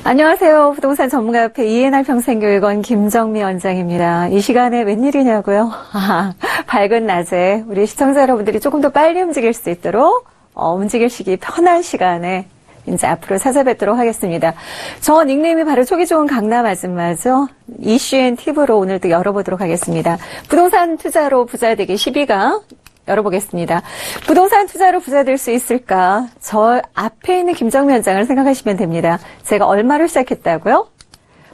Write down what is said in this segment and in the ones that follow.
안녕하세요. 부동산 전문가협회 이해날 평생교육원 김정미 원장입니다. 이 시간에 웬일이냐고요? 밝은 낮에 우리 시청자 여러분들이 조금 더 빨리 움직일 수 있도록 움직이시기 편한 시간에 이제 앞으로 찾아뵙도록 하겠습니다. 저 닉네임이 바로 초기 좋은 강남 아줌마죠. 이슈앤 팁으로 오늘도 열어보도록 하겠습니다. 부동산 투자로 부자 되기 12강 열어보겠습니다. 부동산 투자로 부자 될 수 있을까? 저 앞에 있는 김정미 원장을 생각하시면 됩니다. 제가 얼마로 시작했다고요?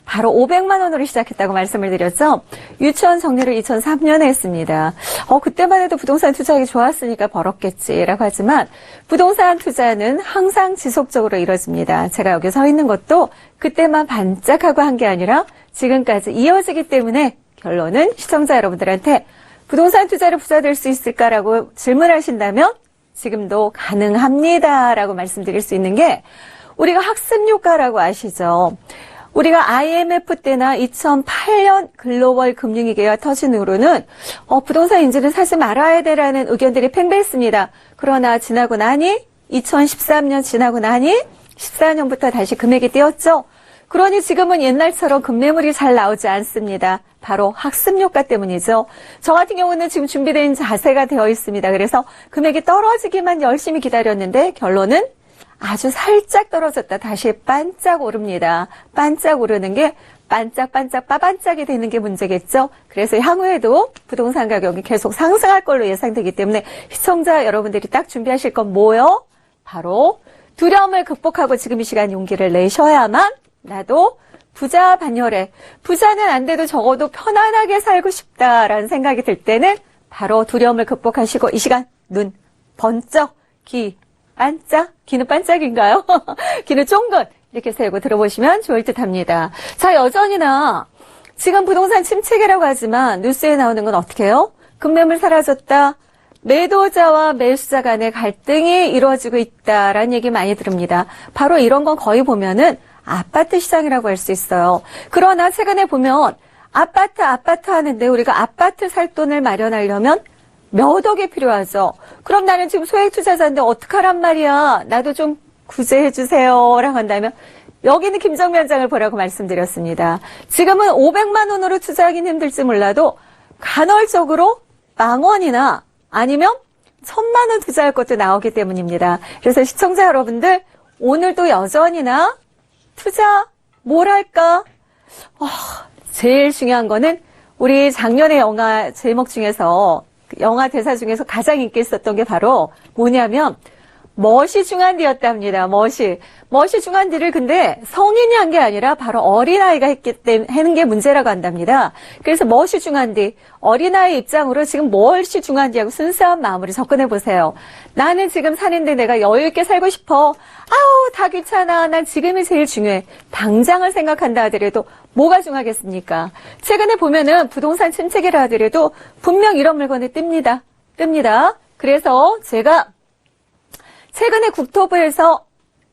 바로 500만 원으로 시작했다고 말씀을 드렸죠. 유치원 정리를 2003년에 했습니다. 그때만 해도 부동산 투자하기 좋았으니까 벌었겠지라고 하지만 부동산 투자는 항상 지속적으로 이뤄집니다. 제가 여기 서 있는 것도 그때만 반짝하고 한 게 아니라 지금까지 이어지기 때문에 결론은 시청자 여러분들한테 부동산 투자로 부자 될 수 있을까라고 질문하신다면 지금도 가능합니다라고 말씀드릴 수 있는 게 우리가 학습효과라고 아시죠? 우리가 IMF 때나 2008년 글로벌 금융위기가 터진 후로는 부동산 인지는 사지 말아야 되라는 의견들이 팽배했습니다. 그러나 지나고 나니 2013년 지나고 나니 14년부터 다시 금액이 뛰었죠. 그러니 지금은 옛날처럼 급매물이 잘 나오지 않습니다. 바로 학습효과 때문이죠. 저 같은 경우는 지금 준비된 자세가 되어 있습니다. 그래서 금액이 떨어지기만 열심히 기다렸는데 결론은 아주 살짝 떨어졌다 다시 반짝 오릅니다. 반짝 오르는 게 반짝반짝 빠반짝이 되는 게 문제겠죠. 그래서 향후에도 부동산 가격이 계속 상승할 걸로 예상되기 때문에 시청자 여러분들이 딱 준비하실 건 뭐요? 바로 두려움을 극복하고 지금 이 시간 용기를 내셔야만 나도 부자 반열에 부자는 안 돼도 적어도 편안하게 살고 싶다라는 생각이 들 때는 바로 두려움을 극복하시고 이 시간 눈 번쩍 귀 반짝 귀는 반짝인가요? 귀는 쫑긋 이렇게 세우고 들어보시면 좋을 듯 합니다. 자, 여전히나 지금 부동산 침체기라고 하지만 뉴스에 나오는 건 어떻게 해요? 급매물 사라졌다. 매도자와 매수자 간의 갈등이 이루어지고 있다라는 얘기 많이 들읍니다. 바로 이런 건 거의 보면은 아파트 시장이라고 할 수 있어요. 그러나 최근에 보면 아파트 하는데 우리가 아파트 살 돈을 마련하려면 몇 억이 필요하죠. 그럼 나는 지금 소액 투자자인데 어떡하란 말이야. 나도 좀 구제해 주세요 라고 한다면 여기는 김정미 원장을 보라고 말씀드렸습니다. 지금은 500만 원으로 투자하기는 힘들지 몰라도 간헐적으로 10,000원이나 아니면 1,000만 원 투자할 것도 나오기 때문입니다. 그래서 시청자 여러분들 오늘도 여전히나 투자 뭘 할까? 제일 중요한 거는 우리 작년에 영화 제목 중에서 영화 대사 중에서 가장 인기 있었던 게 바로 뭐냐면 멋이 중한디였답니다. 멋이 중한디를 근데 성인이 한 게 아니라 바로 어린아이가 했기 때문에 하는 게 문제라고 한답니다. 그래서 멋이 중한디 어린아이 입장으로 지금 멋이 중한디하고 순수한 마음으로 접근해 보세요. 나는 지금 사는데 내가 여유 있게 살고 싶어. 아우 다 귀찮아. 난 지금이 제일 중요해. 당장을 생각한다 하더라도 뭐가 중하겠습니까? 최근에 보면은 부동산 침체기라 하더라도 분명 이런 물건이 뜹니다. 그래서 제가 최근에 국토부에서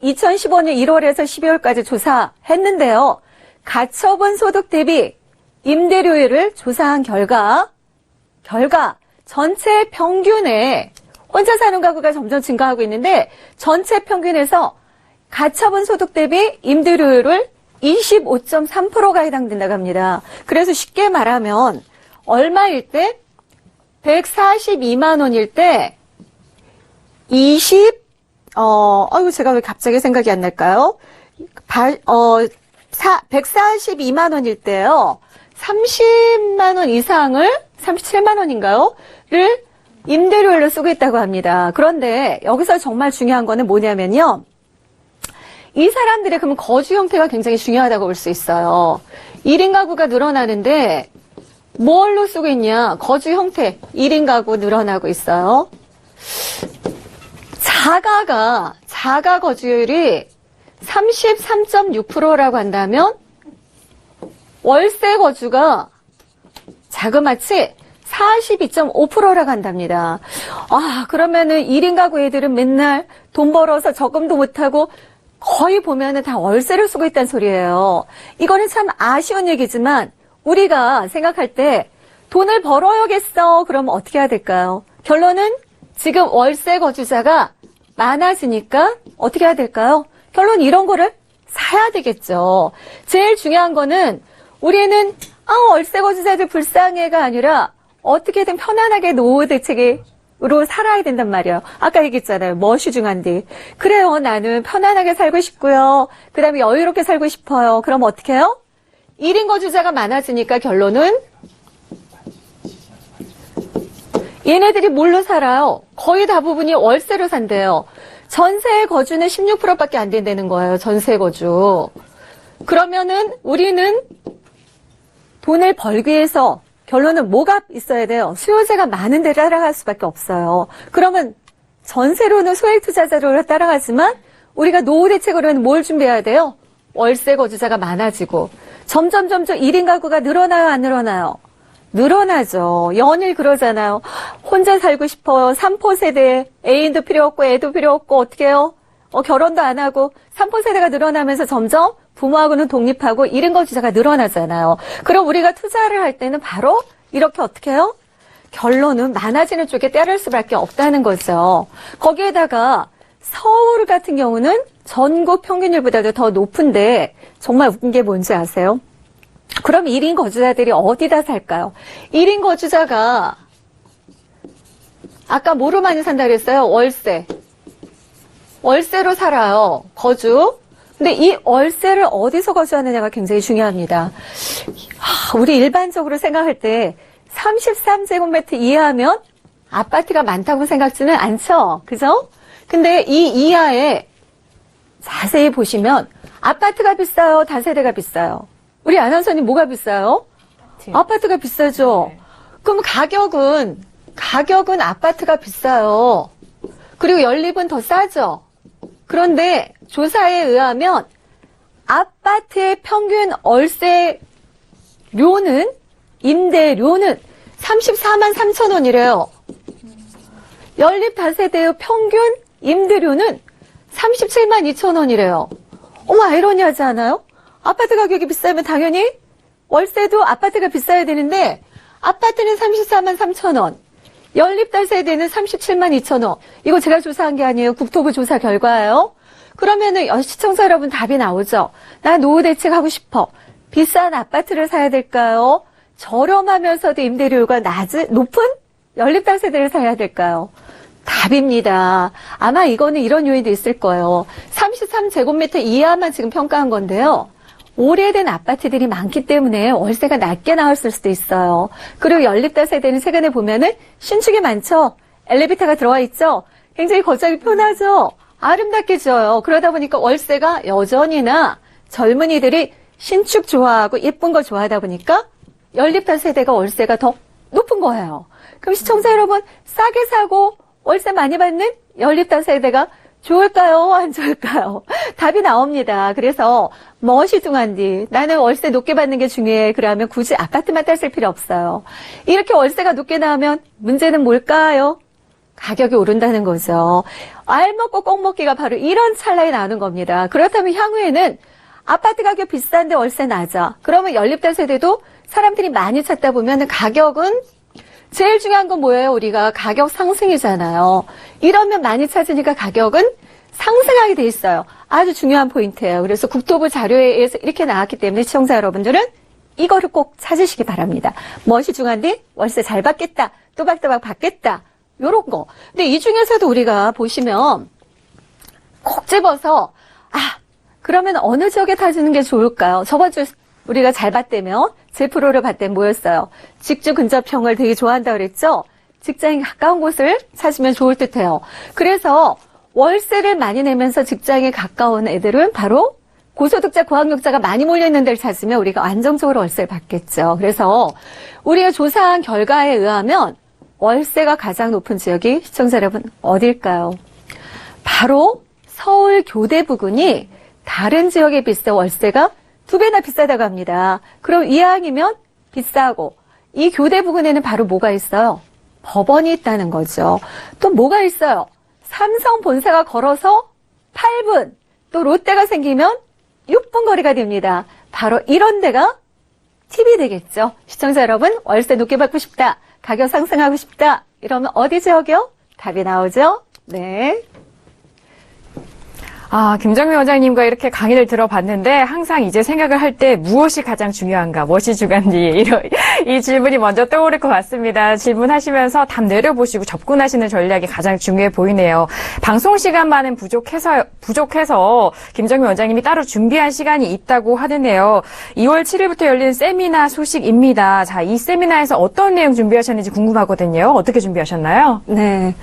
2015년 1월에서 12월까지 조사했는데요. 가처분 소득 대비 임대료율을 조사한 결과 전체 평균에 혼자 사는 가구가 점점 증가하고 있는데 전체 평균에서 가처분 소득 대비 임대료율을 25.3%가 해당된다고 합니다. 그래서 쉽게 말하면 얼마일 때? 142만 원일 때 제가 왜 갑자기 생각이 안 날까요? 142만 원일 때요. 30만 원 이상을 37만 원인가요? 를 임대료율로 쓰고 있다고 합니다. 그런데 여기서 정말 중요한 거는 뭐냐면요. 이 사람들의 그러면 거주 형태가 굉장히 중요하다고 볼 수 있어요. 1인 가구가 늘어나는데 뭘로 쓰고 있냐? 거주 형태. 1인 가구 늘어나고 있어요. 자가 거주율이 33.6%라고 한다면 월세 거주가 자그마치 42.5%라고 한답니다. 그러면은 1인 가구 애들은 맨날 돈 벌어서 저금도 못하고 거의 보면은 다 월세를 쓰고 있다는 소리예요. 이거는 참 아쉬운 얘기지만 우리가 생각할 때 돈을 벌어야겠어. 그러면 어떻게 해야 될까요? 결론은 지금 월세 거주자가 많아지니까 어떻게 해야 될까요? 결론 이런 거를 사야 되겠죠. 제일 중요한 거는 우리는 월세 거주자들 불쌍해가 아니라 어떻게든 편안하게 노후 대책으로 살아야 된단 말이에요. 아까 얘기했잖아요. 무엇이 중요한데. 그래요. 나는 편안하게 살고 싶고요. 그 다음에 여유롭게 살고 싶어요. 그럼 어떻게 해요? 1인 거주자가 많아지니까 결론은 얘네들이 뭘로 살아요? 거의 대부분이 월세로 산대요. 전세 거주는 16%밖에 안 된다는 거예요. 전세 거주. 그러면은 우리는 돈을 벌기 위해서 결론은 뭐가 있어야 돼요? 수요자가 많은 데 따라갈 수밖에 없어요. 그러면 전세로는 소액 투자자로 따라가지만 우리가 노후 대책으로는 뭘 준비해야 돼요? 월세 거주자가 많아지고 점점 1인 가구가 늘어나요, 안 늘어나요? 늘어나죠. 연일 그러잖아요. 혼자 살고 싶어요. 3포 세대. 애인도 필요 없고 애도 필요 없고 어떻게 해요? 결혼도 안 하고 3포 세대가 늘어나면서 점점 부모하고는 독립하고 1인 거주자가 늘어나잖아요. 그럼 우리가 투자를 할 때는 바로 이렇게 어떻게 해요? 결론은 많아지는 쪽에 따를 수밖에 없다는 거죠. 거기에다가 서울 같은 경우는 전국 평균율보다도 더 높은데 정말 웃긴 게 뭔지 아세요? 그럼 1인 거주자들이 어디다 살까요? 1인 거주자가 아까 뭐로 많이 산다 그랬어요? 월세. 월세로 살아요. 거주. 근데 이 월세를 어디서 거주하느냐가 굉장히 중요합니다. 우리 일반적으로 생각할 때 33제곱미터 이하면 아파트가 많다고 생각지는 않죠? 그죠? 근데 이 이하에 자세히 보시면 아파트가 비싸요? 다세대가 비싸요? 우리 아나운서님 뭐가 비싸요? 아파트가 비싸죠? 네. 그럼 가격은 아파트가 비싸요. 그리고 연립은 더 싸죠? 그런데 조사에 의하면 아파트의 평균 월세료는, 임대료는 34만 3천 원이래요. 연립 다세대의 평균 임대료는 37만 2천 원이래요. 어머, 아이러니하지 않아요? 아파트 가격이 비싸면 당연히 월세도 아파트가 비싸야 되는데 아파트는 34만 3천 원, 연립다세대는 37만 2천 원. 이거 제가 조사한 게 아니에요. 국토부 조사 결과예요. 그러면은 시청자 여러분 답이 나오죠. 나 노후 대책하고 싶어. 비싼 아파트를 사야 될까요? 저렴하면서도 임대료가 높은 연립다세대를 사야 될까요? 답입니다. 아마 이거는 이런 요인도 있을 거예요. 33제곱미터 이하만 지금 평가한 건데요. 오래된 아파트들이 많기 때문에 월세가 낮게 나왔을 수도 있어요. 그리고 연립다세대는 최근에 보면은 신축이 많죠. 엘리베이터가 들어와 있죠. 굉장히 거주하기 편하죠. 아름답게 지어요. 그러다 보니까 월세가 여전히나 젊은이들이 신축 좋아하고 예쁜 거 좋아하다 보니까 연립다세대가 월세가 더 높은 거예요. 그럼 시청자 여러분, 싸게 사고 월세 많이 받는 연립다세대가 좋을까요? 안 좋을까요? 답이 나옵니다. 그래서 무엇이 중요한지, 나는 월세 높게 받는 게 중요해. 그러면 굳이 아파트만 따질 필요 없어요. 이렇게 월세가 높게 나오면 문제는 뭘까요? 가격이 오른다는 거죠. 알 먹고 꼭 먹기가 바로 이런 찰나에 나오는 겁니다. 그렇다면 향후에는 아파트 가격 비싼데 월세 낮아. 그러면 연립다세대도 사람들이 많이 찾다 보면 가격은 제일 중요한 건 뭐예요? 우리가 가격 상승이잖아요. 이러면 많이 찾으니까 가격은 상승하게 돼 있어요. 아주 중요한 포인트예요. 그래서 국토부 자료에 의해서 이렇게 나왔기 때문에 시청자 여러분들은 이거를 꼭 찾으시기 바랍니다. 무엇이 중요한데? 월세 잘 받겠다. 또박또박 받겠다. 요런 거. 근데 이 중에서도 우리가 보시면 콕 집어서 그러면 어느 지역에 타주는 게 좋을까요? 저번 주 우리가 잘 봤다면 제 프로를 봤더니 뭐였어요? 직주 근접형을 되게 좋아한다 그랬죠? 직장이 가까운 곳을 찾으면 좋을 듯해요. 그래서 월세를 많이 내면서 직장에 가까운 애들은 바로 고소득자, 고학력자가 많이 몰려있는 데를 찾으면 우리가 안정적으로 월세를 받겠죠. 그래서 우리가 조사한 결과에 의하면 월세가 가장 높은 지역이 시청자 여러분 어딜까요? 바로 서울 교대 부근이 다른 지역에 비해 월세가 2배나 비싸다고 합니다. 그럼 이왕이면 비싸고 이 교대 부근에는 바로 뭐가 있어요? 법원이 있다는 거죠. 또 뭐가 있어요? 삼성 본사가 걸어서 8분, 또 롯데가 생기면 6분 거리가 됩니다. 바로 이런 데가 팁이 되겠죠. 시청자 여러분, 월세 높게 받고 싶다. 가격 상승하고 싶다. 이러면 어디 지역이요? 답이 나오죠? 네. 김정미 원장님과 이렇게 강의를 들어봤는데 항상 이제 생각을 할 때 무엇이 가장 중요한가, 무엇이 중요한지 이 질문이 먼저 떠오를 것 같습니다. 질문하시면서 답 내려보시고 접근하시는 전략이 가장 중요해 보이네요. 방송 시간만은 부족해서 김정미 원장님이 따로 준비한 시간이 있다고 하는데요. 2월 7일부터 열린 세미나 소식입니다. 자, 이 세미나에서 어떤 내용 준비하셨는지 궁금하거든요. 어떻게 준비하셨나요? 네.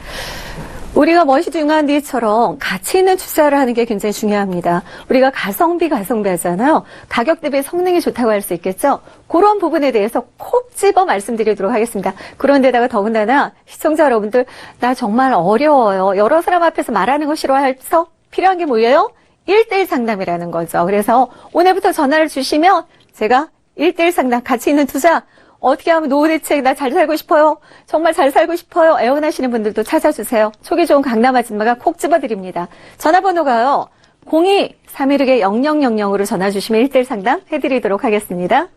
우리가 멋이 중요한디처럼 가치 있는 투자를 하는 게 굉장히 중요합니다. 우리가 가성비 하잖아요. 가격 대비 성능이 좋다고 할 수 있겠죠. 그런 부분에 대해서 콕 집어 말씀드리도록 하겠습니다. 그런데다가 더군다나 시청자 여러분들, 나 정말 어려워요. 여러 사람 앞에서 말하는 거 싫어해서 필요한 게 뭐예요? 1대1 상담이라는 거죠. 그래서 오늘부터 전화를 주시면 제가 1대1 상담, 가치 있는 투자, 어떻게 하면 노후 대책, 나 잘 살고 싶어요. 정말 잘 살고 싶어요. 애원하시는 분들도 찾아주세요. 초기 좋은 강남 아줌마가 콕 집어드립니다. 전화번호가요. 02-316-0000으로 전화 주시면 1대1 상담 해드리도록 하겠습니다.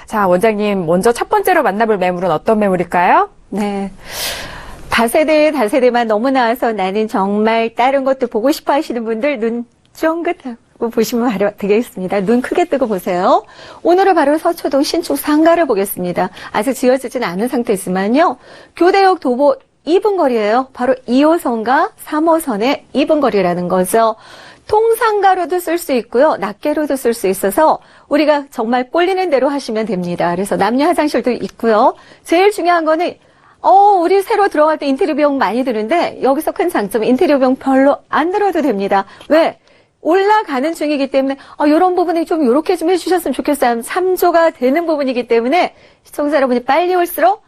자, 원장님, 먼저 첫 번째로 만나볼 매물은 어떤 매물일까요? 네. 다세대만 너무 나와서 나는 정말 다른 것도 보고 싶어 하시는 분들 눈 쫑긋하고 보시면 되겠습니다. 눈 크게 뜨고 보세요. 오늘은 바로 서초동 신축 상가를 보겠습니다. 아직 지어지진 않은 상태지만요. 교대역 도보 2분 거리예요. 바로 2호선과 3호선의 2분 거리라는 거죠. 통상가로도 쓸 수 있고요. 낱개로도 쓸 수 있어서 우리가 정말 꼴리는 대로 하시면 됩니다. 그래서 남녀 화장실도 있고요. 제일 중요한 거는 우리 새로 들어갈 때 인테리어 비용 많이 드는데 여기서 큰 장점은 인테리어 비용 별로 안 들어도 됩니다. 왜? 올라가는 중이기 때문에 이런 부분이 좀 이렇게 좀 해주셨으면 좋겠어요. 3조가 되는 부분이기 때문에 시청자 여러분이 빨리 올수록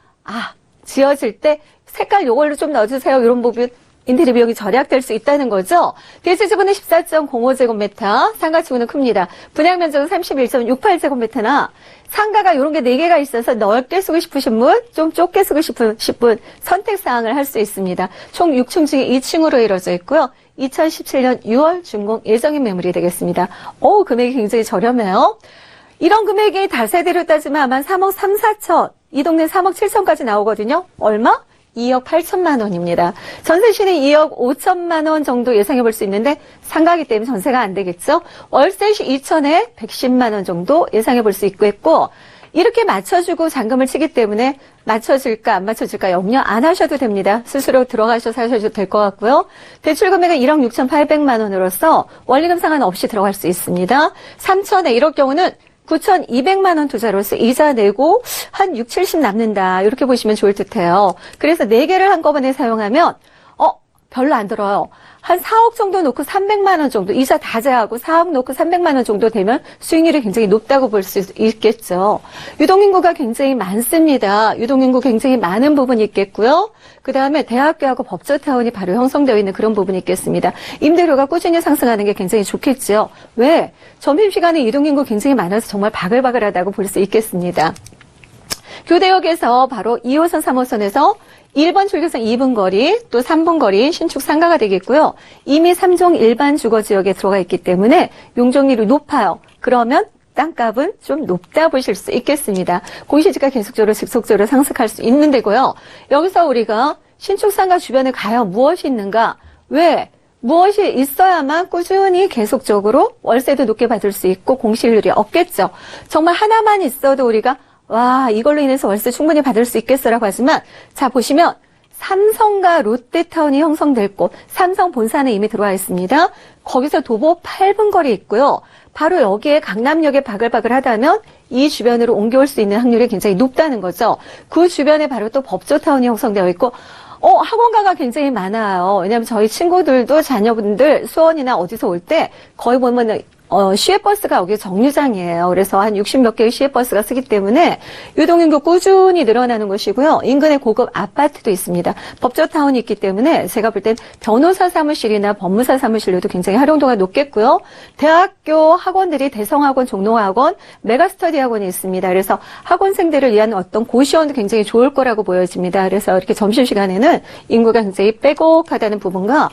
지어질 때 색깔 요걸로 좀 넣어주세요. 이런 부분 인테리어 비용이 절약될 수 있다는 거죠. 대지지분은 14.05제곱미터, 상가치고는 큽니다. 분양 면적은 31.68제곱미터나 상가가 이런 게 4개가 있어서 넓게 쓰고 싶으신 분, 좀 좁게 쓰고 싶으신 분 선택사항을 할 수 있습니다. 총 6층 중에 2층으로 이루어져 있고요. 2017년 6월 준공 예정인 매물이 되겠습니다. 금액이 굉장히 저렴해요. 이런 금액이 다세대로 따지면 아마 3억 3, 4천, 이 동네 3억 7천까지 나오거든요. 얼마? 2억 8천만 원입니다. 전세시는 2억 5천만 원 정도 예상해 볼 수 있는데 상가기 때문에 전세가 안 되겠죠. 월세시 2천에 110만 원 정도 예상해 볼 수 있고 이렇게 맞춰주고 잔금을 치기 때문에 맞춰질까 안 맞춰질까 염려 안 하셔도 됩니다. 스스로 들어가셔서 하셔도 될 것 같고요. 대출 금액은 1억 6,800만 원으로서 원리금 상환 없이 들어갈 수 있습니다. 3천에 이럴 경우는 9,200만 원 투자로서 이자 내고 한 6, 70 남는다. 이렇게 보시면 좋을 듯해요. 그래서 4개를 한꺼번에 사용하면 별로 안 들어요. 한 4억 정도 놓고 300만 원 정도, 이자 다 제하고 4억 놓고 300만 원 정도 되면 수익률이 굉장히 높다고 볼 수 있겠죠. 유동인구가 굉장히 많습니다. 유동인구 굉장히 많은 부분이 있겠고요. 그 다음에 대학교하고 법조타운이 바로 형성되어 있는 그런 부분이 있겠습니다. 임대료가 꾸준히 상승하는 게 굉장히 좋겠죠. 왜? 점심시간에 유동인구 굉장히 많아서 정말 바글바글하다고 볼 수 있겠습니다. 교대역에서 바로 2호선, 3호선에서 1번 출교선 2분 거리, 또 3분 거리 신축 상가가 되겠고요. 이미 3종 일반 주거지역에 들어가 있기 때문에 용적률이 높아요. 그러면 땅값은 좀 높다 보실 수 있겠습니다. 공시지가 계속적으로 직속적으로 상승할 수 있는 데고요. 여기서 우리가 신축 상가 주변에 과연 무엇이 있는가? 왜? 무엇이 있어야만 꾸준히 계속적으로 월세도 높게 받을 수 있고 공실률이 없겠죠. 정말 하나만 있어도 우리가 와, 이걸로 인해서 월세 충분히 받을 수 있겠어라고 하지만 자, 보시면 삼성과 롯데타운이 형성될 곳, 삼성 본사는 이미 들어와 있습니다. 거기서 도보 8분 거리 있고요. 바로 여기에 강남역에 바글바글 하다면 이 주변으로 옮겨올 수 있는 확률이 굉장히 높다는 거죠. 그 주변에 바로 또 법조타운이 형성되어 있고 학원가가 굉장히 많아요. 왜냐하면 저희 친구들도 자녀분들 수원이나 어디서 올 때 거의 보면은 시외버스가 여기 정류장이에요. 그래서 한 60몇 개의 시외버스가 쓰기 때문에 유동인구 꾸준히 늘어나는 것이고요. 인근에 고급 아파트도 있습니다. 법조타운이 있기 때문에 제가 볼 땐 변호사 사무실이나 법무사 사무실로도 굉장히 활용도가 높겠고요. 대학교 학원들이 대성학원, 종로학원, 메가스터디 학원이 있습니다. 그래서 학원생들을 위한 어떤 고시원도 굉장히 좋을 거라고 보여집니다. 그래서 이렇게 점심시간에는 인구가 굉장히 빼곡하다는 부분과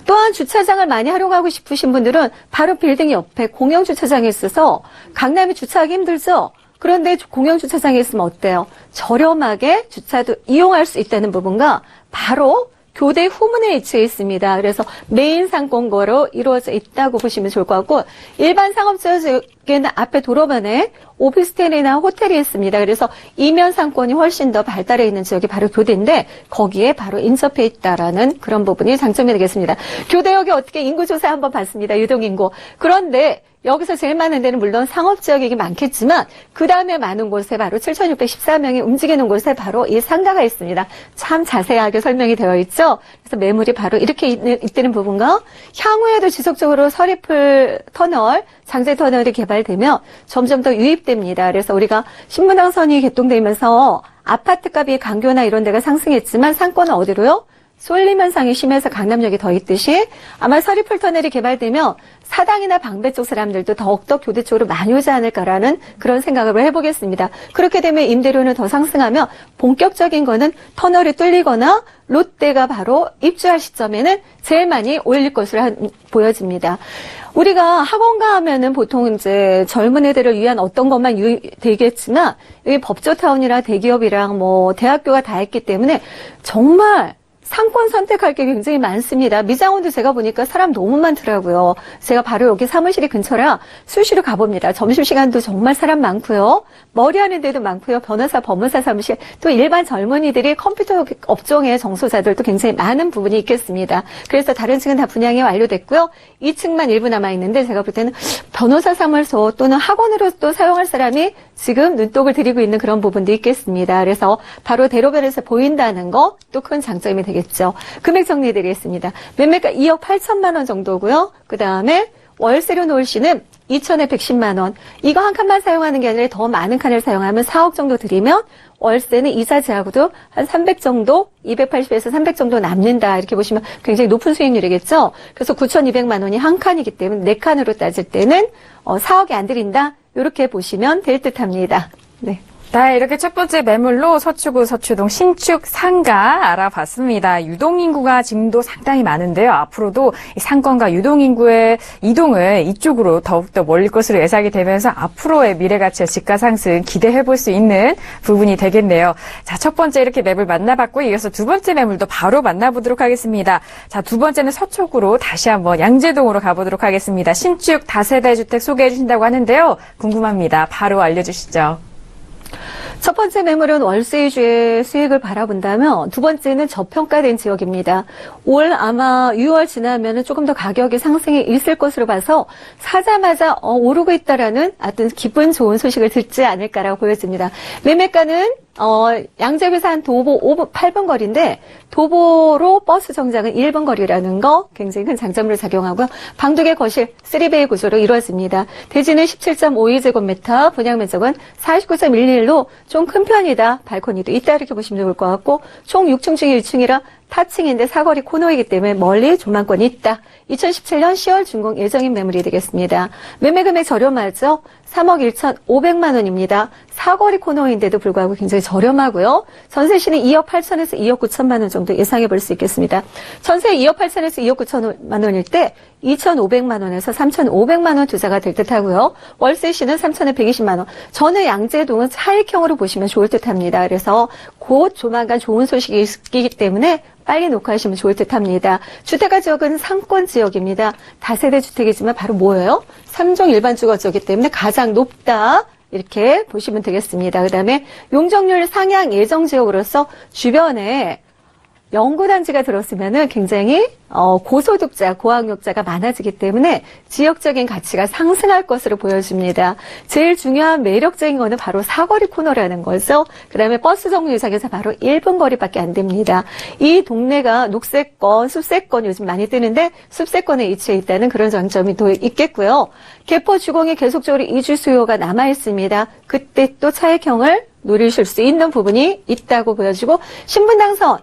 또한 주차장을 많이 활용하고 싶으신 분들은 바로 빌딩 옆에 공영주차장에 있어서 강남에 주차하기 힘들죠? 그런데 공영주차장에 있으면 어때요? 저렴하게 주차도 이용할 수 있다는 부분과 바로 교대 후문에 위치해 있습니다. 그래서 메인 상권거로 이루어져 있다고 보시면 좋을 것 같고 일반 상업지역에는 앞에 도로변에 오피스텔이나 호텔이 있습니다. 그래서 이면 상권이 훨씬 더 발달해 있는 지역이 바로 교대인데 거기에 바로 인접해 있다라는 그런 부분이 장점이 되겠습니다. 교대역이 어떻게 인구조사 한번 봤습니다. 유동인구. 그런데 여기서 제일 많은 데는 물론 상업지역이 많겠지만 그 다음에 많은 곳에 바로 7,614명이 움직이는 곳에 바로 이 상가가 있습니다. 참 자세하게 설명이 되어 있죠. 그래서 매물이 바로 이렇게 있다는 부분과 향후에도 지속적으로 서리풀 터널, 장제 터널이 개발되면 점점 더 유입됩니다. 그래서 우리가 신분당선이 개통되면서 아파트 값이 강교나 이런 데가 상승했지만 상권은 어디로요? 쏠림 현상이 심해서 강남역이 더 있듯이 아마 서리풀 터널이 개발되면 사당이나 방배 쪽 사람들도 더욱더 교대 쪽으로 많이 오지 않을까라는 그런 생각을 해보겠습니다. 그렇게 되면 임대료는 더 상승하며 본격적인 거는 터널이 뚫리거나 롯데가 바로 입주할 시점에는 제일 많이 올릴 것으로 보여집니다. 우리가 학원가 하면은 보통 이제 젊은 애들을 위한 어떤 것만 되겠지만 여기 법조타운이랑 대기업이랑 뭐 대학교가 다 있기 때문에 정말 상권 선택할 게 굉장히 많습니다. 미장원도 제가 보니까 사람 너무 많더라고요. 제가 바로 여기 사무실이 근처라 수시로 가봅니다. 점심시간도 정말 사람 많고요. 머리하는 데도 많고요. 변호사, 법무사 사무실, 또 일반 젊은이들이 컴퓨터 업종의 정소자들도 굉장히 많은 부분이 있겠습니다. 그래서 다른 층은 다 분양이 완료됐고요. 2층만 일부 남아있는데 제가 볼 때는 변호사 사무소 또는 학원으로 또 사용할 사람이 지금 눈독을 들이고 있는 그런 부분도 있겠습니다. 그래서 바로 대로변에서 보인다는 거 또 큰 장점이 되겠죠. 금액 정리드리겠습니다. 매매가 2억 8천만 원 정도고요. 그 다음에 월세로 놓을 시는 2천에 110만 원. 이거 한 칸만 사용하는 게 아니라 더 많은 칸을 사용하면 4억 정도 드리면 월세는 이자 제하고도 한 300 정도, 280에서 300 정도 남는다. 이렇게 보시면 굉장히 높은 수익률이겠죠. 그래서 9,200만 원이 한 칸이기 때문에 4칸으로 따질 때는 4억이 안 드린다. 이렇게 보시면 될 듯합니다. 네. 네, 이렇게 첫 번째 매물로 서초구 서초동 신축 상가 알아봤습니다. 유동인구가 지금도 상당히 많은데요. 앞으로도 이 상권과 유동인구의 이동을 이쪽으로 더욱더 몰릴 것으로 예상이 되면서 앞으로의 미래가치의 집가 상승 기대해볼 수 있는 부분이 되겠네요. 자, 첫 번째 이렇게 매물 만나봤고 이어서 두 번째 매물도 바로 만나보도록 하겠습니다. 자, 두 번째는 서초구로 다시 한번 양재동으로 가보도록 하겠습니다. 신축 다세대 주택 소개해 주신다고 하는데요. 궁금합니다. 바로 알려주시죠. 첫 번째 매물은 월세 위주의 수익을 바라본다면 두 번째는 저평가된 지역입니다. 올 아마 6월 지나면 조금 더 가격이 상승이 있을 것으로 봐서 사자마자 오르고 있다라는 어떤 기분 좋은 소식을 듣지 않을까라고 보여집니다. 매매가는 양재역에서 한 도보 8분 거리인데 도보로 버스 정장은 1분 거리라는 거 굉장히 큰 장점으로 작용하고요. 방두개 거실 3베이 구조로 이루어집니다. 대지는 17.52제곱미터, 분양 면적은 49.11로 좀 큰 편이다. 발코니도 있다 이렇게 보시면 좋을 것 같고 총 6층 중에 1층이라 타층인데 사거리 코너이기 때문에 멀리 전망권이 있다. 2017년 10월 준공 예정인 매물이 되겠습니다. 매매 금액 저렴하죠? 3억 1,500만 원입니다. 사거리 코너인데도 불구하고 굉장히 저렴하고요. 전세시는 2억 8천에서 2억 9천만 원 정도 예상해 볼 수 있겠습니다. 전세 2억 8천에서 2억 9천만 원일 때 2,500만 원에서 3,500만 원 투자가 될 듯하고요. 월세시는 3,120만 원. 저는 양재동은 차익형으로 보시면 좋을 듯합니다. 그래서 곧 조만간 좋은 소식이 있기 때문에 빨리 녹화하시면 좋을 듯 합니다. 주택가 지역은 상권 지역입니다. 다세대 주택이지만 바로 뭐예요? 3종 일반 주거 지역이기 때문에 가장 높다. 이렇게 보시면 되겠습니다. 그 다음에 용적률 상향 예정 지역으로서 주변에 연구단지가 들었으면은 굉장히 고소득자, 고학력자가 많아지기 때문에 지역적인 가치가 상승할 것으로 보여집니다. 제일 중요한 매력적인 거는 바로 사거리 코너라는 거죠. 그다음에 버스 정류장에서 바로 1분 거리밖에 안 됩니다. 이 동네가 녹색권, 숲세권 요즘 많이 뜨는데 숲세권에 위치해 있다는 그런 장점이 또 있겠고요. 개포 주공에 계속적으로 이주 수요가 남아 있습니다. 그때 또 차익형을 누리실 수 있는 부분이 있다고 보여지고 신분당선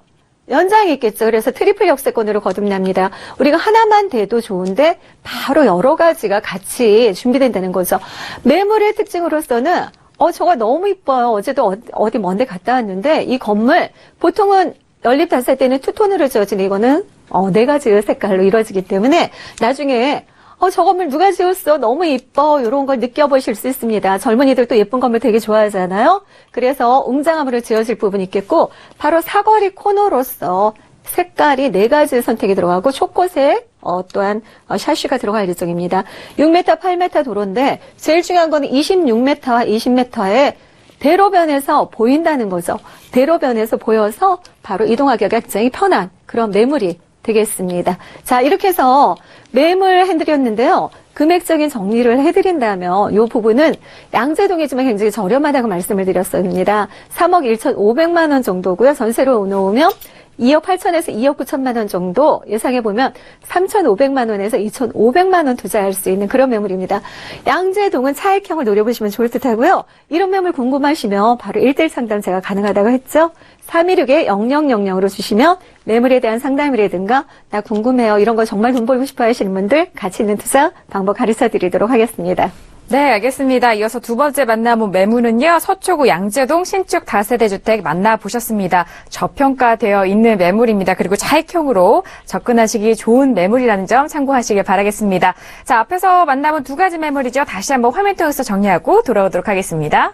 연장이 있겠죠. 그래서 트리플 역세권으로 거듭납니다. 우리가 하나만 돼도 좋은데 바로 여러 가지가 같이 준비된다는 거죠. 매물의 특징으로서는 저거 너무 이뻐요. 어제도 어디 먼데 갔다 왔는데 이 건물 보통은 연립 다살 때는 투톤으로 지어지는 이거는 4가지 색깔로 이루어지기 때문에 나중에 저 건물 누가 지었어? 너무 이뻐. 이런 걸 느껴보실 수 있습니다. 젊은이들도 예쁜 건물 되게 좋아하잖아요. 그래서 웅장함으로 지어질 부분이 있겠고 바로 사거리 코너로서 색깔이 4가지 선택이 들어가고 초코색 또한 샤쉬가 들어갈 예정입니다. 6m, 8m 도로인데 제일 중요한 거는 26m와 20m에 대로변에서 보인다는 거죠. 대로변에서 보여서 바로 이동하기가 굉장히 편한 그런 매물이 되겠습니다. 자, 이렇게 해서 매물 해드렸는데요. 금액적인 정리를 해드린다면 이 부분은 양재동이지만 굉장히 저렴하다고 말씀을 드렸습니다. 3억 1,500만 원 정도고요. 전세로 놓으면 2억 8천에서 2억 9천만 원 정도 예상해보면 3,500만 원에서 2,500만 원 투자할 수 있는 그런 매물입니다. 양재동은 차익형을 노려보시면 좋을 듯 하고요. 이런 매물 궁금하시면 바로 1대1 상담 제가 가능하다고 했죠. 316-0000으로 주시면 매물에 대한 상담이라든가 나 궁금해요. 이런 거 정말 돈 벌고 싶어 하시는 분들 가치 있는 투자 방법 가르쳐 드리도록 하겠습니다. 네, 알겠습니다. 이어서 두 번째 만나본 매물은요. 서초구 양재동 신축 다세대 주택 만나보셨습니다. 저평가되어 있는 매물입니다. 그리고 차익형으로 접근하시기 좋은 매물이라는 점 참고하시길 바라겠습니다. 자, 앞에서 만나본 2가지 매물이죠. 다시 한번 화면 통해서 정리하고 돌아오도록 하겠습니다.